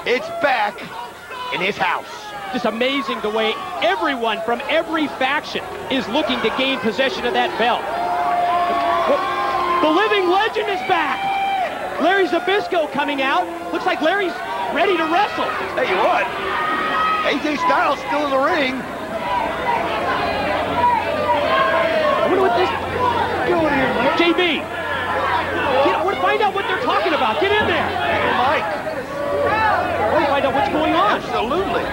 It's back in his house. Just amazing the way everyone from every faction is looking to gain possession of that belt. The living legend is back. Larry Zbyszko coming out. Looks like Larry's ready to wrestle. Tell you what, AJ Styles still in the ring. I wonder what this... Get over here, Larry. JB. I want to find out what they're talking about. Get in there. Hey, Mike. I want to find out what's going on. Absolutely.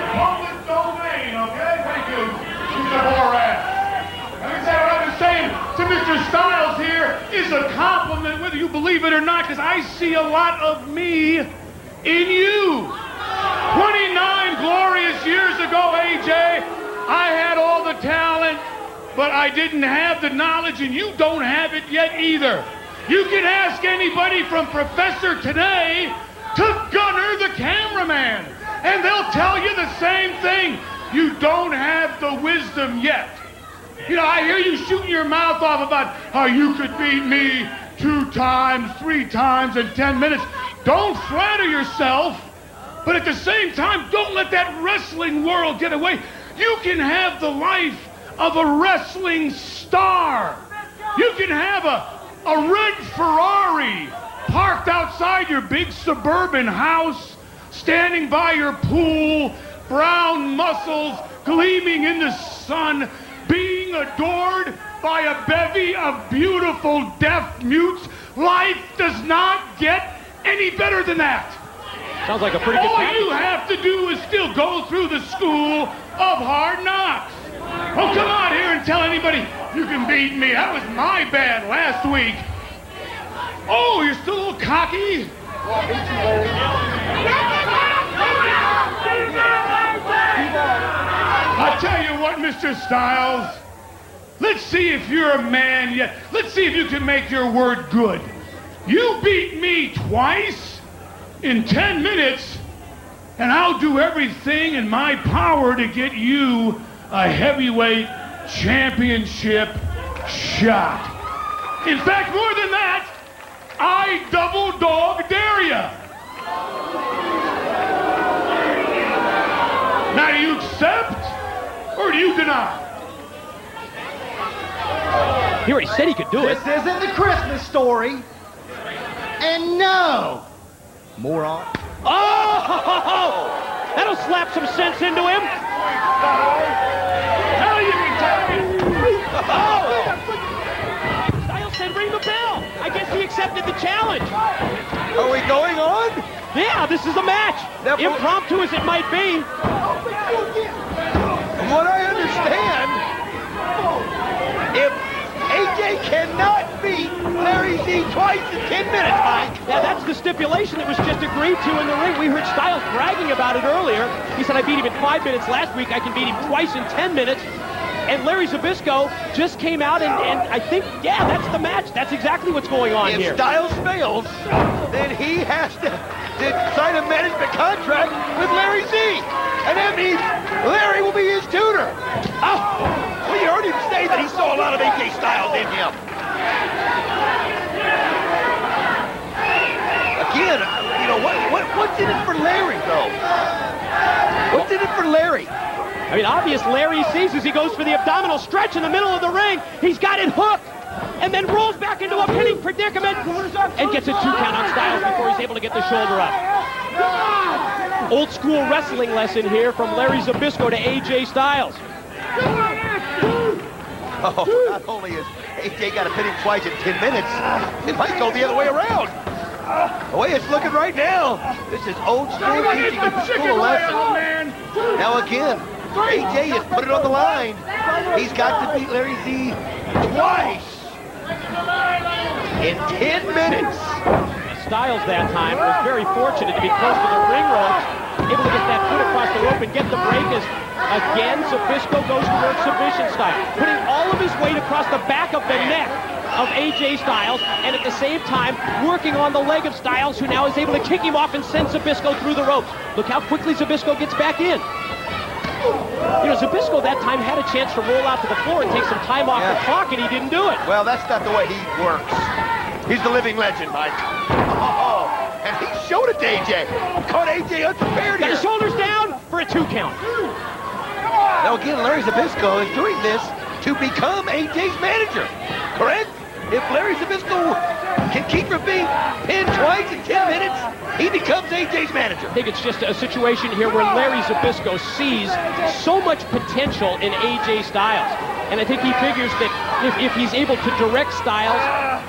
Public domain, okay? Thank you. She's a whore ass. Let me say what I've been saying to Mr. Styles here is a compliment, whether you believe it or not, because I see a lot of me in you. 29 glorious years ago, AJ, I had all the talent, but I didn't have the knowledge, and you don't have it yet either. You can ask anybody from Professor today to Gunner the cameraman, and they'll tell you the same thing. You don't have the wisdom yet. You know, I hear you shooting your mouth off about how you could beat me 2 times, 3 times in 10 minutes. Don't flatter yourself, but at the same time, don't let that wrestling world get away. You can have the life of a wrestling star. You can have a red Ferrari parked outside your big suburban house, standing by your pool, brown muscles gleaming in the sun, being adored by a bevy of beautiful deaf mutes. Life does not get any better than that. Sounds like a pretty good All package. you have to do is still go through the school of hard knocks. Oh, come on here and tell anybody you can beat me. That was my bad last week. Oh, you're still a little cocky? I'll tell you what, Mr. Styles. Let's see if you're a man yet. Let's see if you can make your word good. You beat me twice in 10 minutes, and I'll do everything in my power to get you a heavyweight championship shot. In fact, more than that, I double dog dare ya. Now, do you accept or do you deny? He already said he could do it. This isn't the Christmas Story. And no. Moron. Oh! That'll slap some sense into him. Hell, you can tell me. Oh! Styles said ring the bell. I guess he accepted the challenge. Are we going on? Yeah, this is a match. That- Impromptu as it might be. From what I understand, if AJ cannot beat Larry Z twice in 10 minutes, Mike. Yeah, that's the stipulation that was just agreed to in the ring. We heard Styles bragging about it earlier. He said, I beat him in 5 minutes last week. I can beat him twice in 10 minutes. And Larry Zbyszko just came out, and I think, yeah, that's the match. That's exactly what's going on If here. Styles fails, then he has to sign a management contract with Larry Z. And that means Larry will be his tutor. Oh, well, you heard him say that he saw a lot of AJ Styles in him. Again, you know, what's in it for Larry, though? What's in it for Larry? I mean, obvious Larry sees as he goes for the abdominal stretch in the middle of the ring. He's got it hooked and then rolls back into a pinning predicament and gets a 2 count on Styles before he's able to get the shoulder up. Old school wrestling lesson here from Larry Zbyszko to AJ Styles. Oh, not only has AJ got to pin him twice in 10 minutes, it might go the other way around. The way it's looking right now, this is old school teaching a school lesson. Now again, AJ has put it on the line. He's got to beat Larry Z twice in 10 minutes. Styles that time was very fortunate to be close to the ring ropes, able to get that foot across the rope and get the break as again Zbyszko goes to work submission style, putting all of his weight across the back of the neck of AJ Styles, and at the same time working on the leg of Styles, who now is able to kick him off and send Zbyszko through the ropes. Look how quickly Zbyszko gets back in. You know, Zbyszko that time had a chance to roll out to the floor and take some time off the clock, and he didn't do it. Well, that's not the way he works. He's the living legend, Mike. Oh, and he showed showed it to AJ. Caught AJ unprepared Got here. his shoulders down for a 2 count. Now again, Larry Zbyszko is doing this to become AJ's manager, correct? If Larry Zbyszko can keep from being pinned twice in 10 minutes, he becomes AJ's manager. I think it's just a situation here where Larry Zbyszko sees so much potential in AJ Styles. And I think he figures that if he's able to direct Styles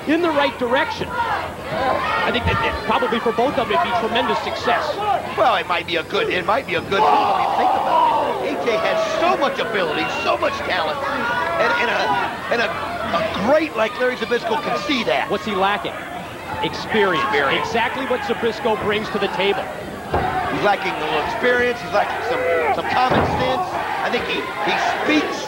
in the right direction, I think that probably for both of them it'd be tremendous success. Well, it might be a good move. I mean, think about it. AJ has so much ability, so much talent, and a great like Larry Zbyszko can see that. What's he lacking? Experience. Exactly what Zbyszko brings to the table. He's lacking a little experience. He's lacking some common sense. I think he speaks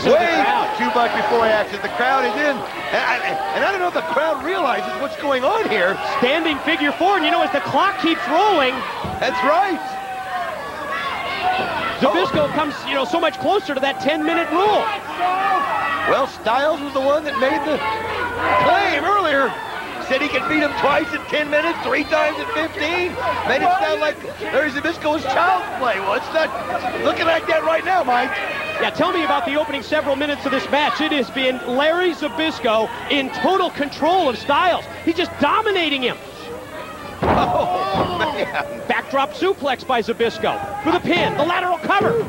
way too much before he acts. The crowd is in, and I don't know if the crowd realizes what's going on here. Standing figure 4, and you know, as the clock keeps rolling. That's right. Zbyszko comes, you know, so much closer to that 10-minute rule. Well, Styles was the one that made the claim earlier. Said he could beat him twice in 10 minutes, 3 times in 15. Made it sound like Larry Zbyszko was child's play. Well, it's not looking like that right now, Mike. Yeah, tell me about the opening several minutes of this match. It has been Larry Zbyszko in total control of Styles. He's just dominating him. Oh, man. Backdrop suplex by Zbyszko for the pin, the lateral cover.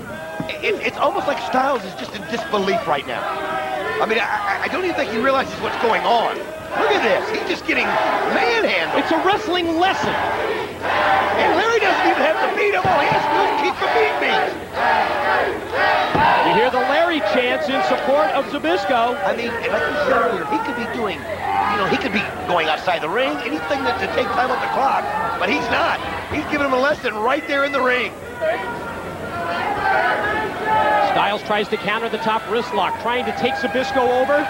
It's almost like Styles is just in disbelief right now. I mean, I don't even think he realizes what's going on. Look at this. He's just getting manhandled. It's a wrestling lesson. And Larry doesn't even have to beat him. All he has to do is keep from being beat. You hear the Larry chants in support of Zbyszko. I mean, like you said earlier, he could be doing, you know, he could be going outside the ring, anything to take time off the clock, but he's not. He's giving him a lesson right there in the ring. Styles tries to counter the top wrist lock, trying to take Zbyszko over.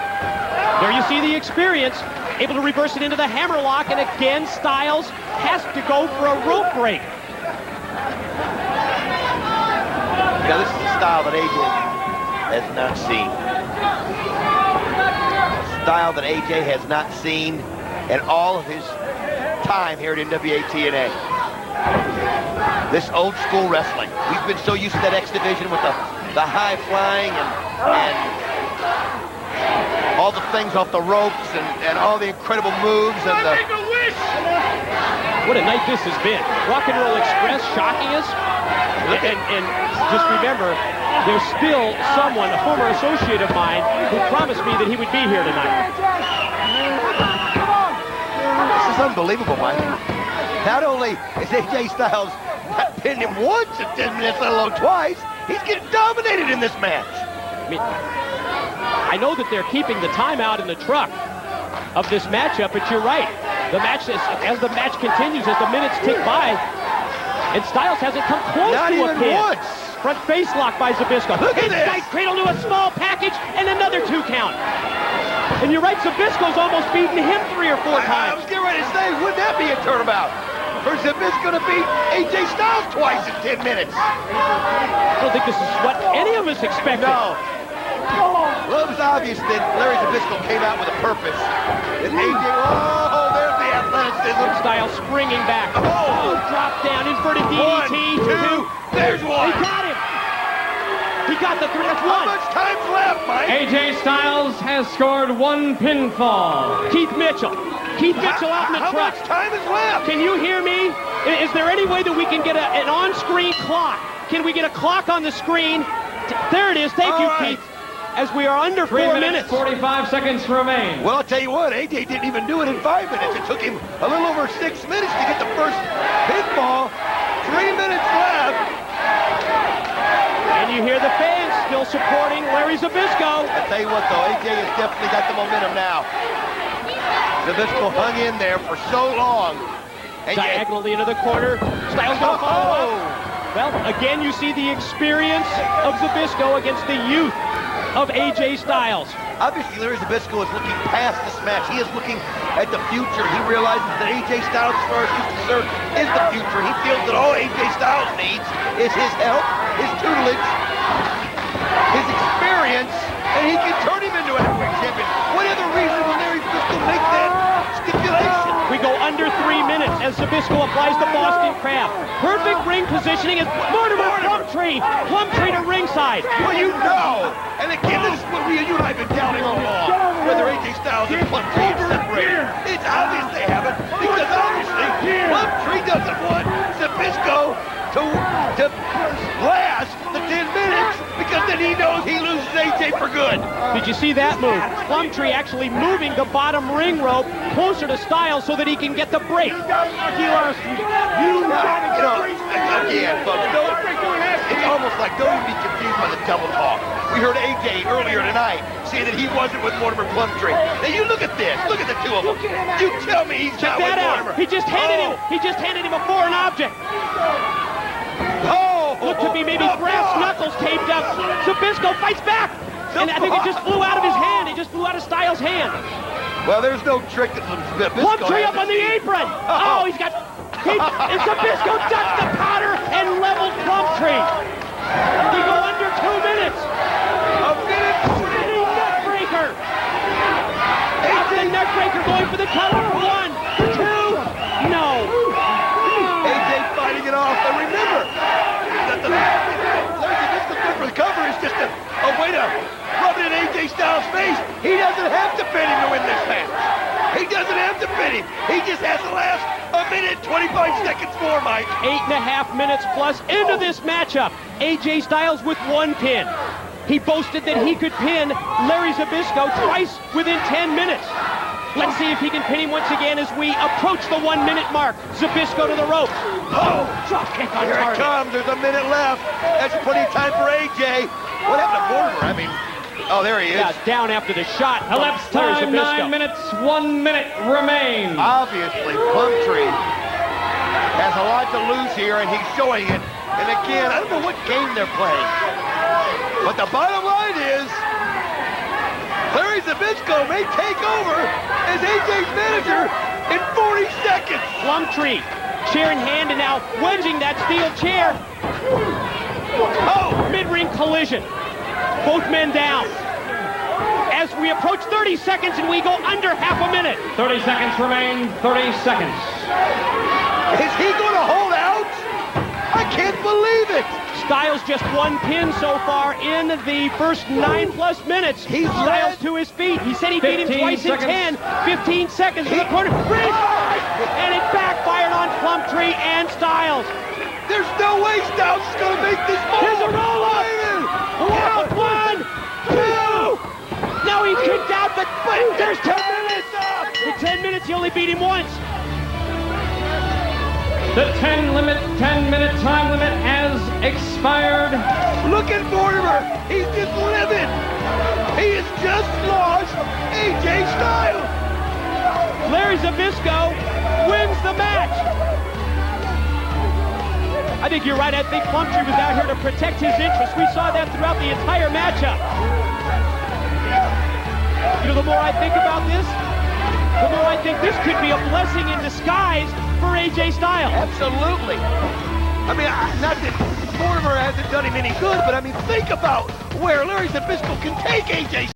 There you see the experience, able to reverse it into the hammerlock, and again, Styles has to go for a rope break. Now, this is a style that AJ has not seen. A style that AJ has not seen in all of his time here at NWA TNA. This old school wrestling. We've been so used to that X division with the high flying and all the things off the ropes and all the incredible moves and the... What a night this has been. Rock and Roll Express shocking us. And just remember, there's still someone, a former associate of mine, who promised me that he would be here tonight. This is unbelievable, Mike. Not only is AJ Styles not pinned him once in 10 minutes, let alone twice, he's getting dominated in this match. I mean, I know that they're keeping the timeout in the truck of this matchup, but you're right. The match, as the match continues, as the minutes tick by, and Styles hasn't come close not to a even pin. Once. Front face lock by Zbyszko. Look at this. Inside cradle to a small package, and another 2 count. And you're right, Zbyszko's almost beaten him 3 or 4 I times. was getting ready to say, wouldn't that be a turnabout? For Zbyszko to beat AJ Styles twice in 10 minutes. I don't think this is what any of us expected. No. Well, it was obvious that Larry Zbyszko came out with a purpose. And AJ, oh, there's the athleticism. Styles springing back. Oh. Drop down, inverted DDT. 1, 2, there's one. He got him. He got the 3. That's How 1. much time's left, Mike? AJ Styles has scored 1 pinfall. Keith Mitchell out in the How truck. much time is left? Can you hear me? Is there any way that we can get an on-screen clock? Can we get a clock on the screen? There it is. Thank you, right. Keith. As we are under 3 4 minutes, 45 seconds remain. Well, I'll tell you what, AJ didn't even do it in 5 minutes. It took him a little over 6 minutes to get the first pinfall. 3 minutes left. And you hear the fans still supporting Larry Zbyszko. I'll tell you what, though, AJ has definitely got the momentum now. Zbyszko hung in there for so long. And Diagonally into the corner. Styles going to follow up. Well, again, you see the experience of Zbyszko against the youth of AJ Styles. Obviously, Larry Zbyszko is looking past this match. He is looking at the future. He realizes that AJ Styles, as far as he's concerned, is the future. He feels that all AJ Styles needs is his help, his tutelage, his experience, and he can turn him into a heavyweight champion. What other reason will Larry Zbyszko make that stipulation? We go under 3 minutes as Zbyszko applies the Boston Crab. Perfect ring positioning as Mortimer Plumtree to ringside. Well, you know. And again, this is what you and I have been doubting all along. Whether AJ Styles and Plumtree are separated. It's obvious they haven't, because obviously Plumtree doesn't want Zbyszko to last the 10 minutes, because then he knows he loses AJ for good. Did you see that move? Plumtree actually moving the bottom ring rope closer to Styles so that he can get the break. Again, folks, it's almost like don't even be confused by the double talk. We heard AJ earlier tonight say that he wasn't with Mortimer Plumtree. Now you look at this. Look at the two of them. You tell me he's not with Mortimer. He just handed him a foreign object. Looked to be maybe brass knuckles taped up. Zbyszko fights back. And I think it just flew out of his hand. It just flew out of Styles' hand. Well, there's no trick that Zbyszko Plumtree up on the apron. Oh, he's got... Zbyszko ducked the powder and leveled Plumtree. We go under 2 minutes. A minute. Spinning neckbreaker. Up the neckbreaker going for the cover. 1, 2, no. AJ fighting it off. And remember, that the good for the cover is just a way to rub it in AJ Styles' face. He doesn't have to pin him to win this match. He doesn't have to pin him. He just has to last a minute, 25 seconds more, Mike. 8.5 minutes plus into this matchup. AJ Styles with 1 pin. He boasted that he could pin Larry Zbyszko twice within 10 minutes. Let's see if he can pin him once again as we approach the 1 minute mark. Zbyszko to the ropes. Oh, drop kick on here target. It comes. There's a minute left. That's plenty of time for AJ. What happened to Mortimer? I mean, oh, there he is. Yeah, down after the shot. Elapsed time, 9 minutes, 1 minute remains. Obviously, Plumtree has a lot to lose here, and he's showing it. And again, I don't know what game they're playing. But the bottom line is, Larry Zbyszko may take over as AJ's manager in 40 seconds. Plumtree, chair in hand, and now wedging that steel chair. Oh, mid-ring collision. Both men down. As we approach 30 seconds and we go under half a minute. 30 seconds remain. 30 seconds. Is he going to hold out? I can't believe it. Styles just 1 pin so far in the first 9+ minutes. He's Styles to his feet. He said he beat him twice in 10. 15 seconds in the corner. And it backfired on Plumtree and Styles. There's no way Styles is going to make this move. Here's a roll-up. 1, 2. Now he's kicked out, but there's 10 minutes. In 10 minutes, he only beat him once. The 10-minute time limit has expired. Look at Mortimer. He's just livid. He has just lost AJ Styles. Larry Zbyszko wins the match. I think you're right. I think Plumtree was out here to protect his interests. We saw that throughout the entire matchup. You know, the more I think about this, the more I think this could be a blessing in disguise for AJ Styles. Absolutely. I mean, not that Mortimer hasn't done him any good, but I mean, think about where Larry Zbyszko can take AJ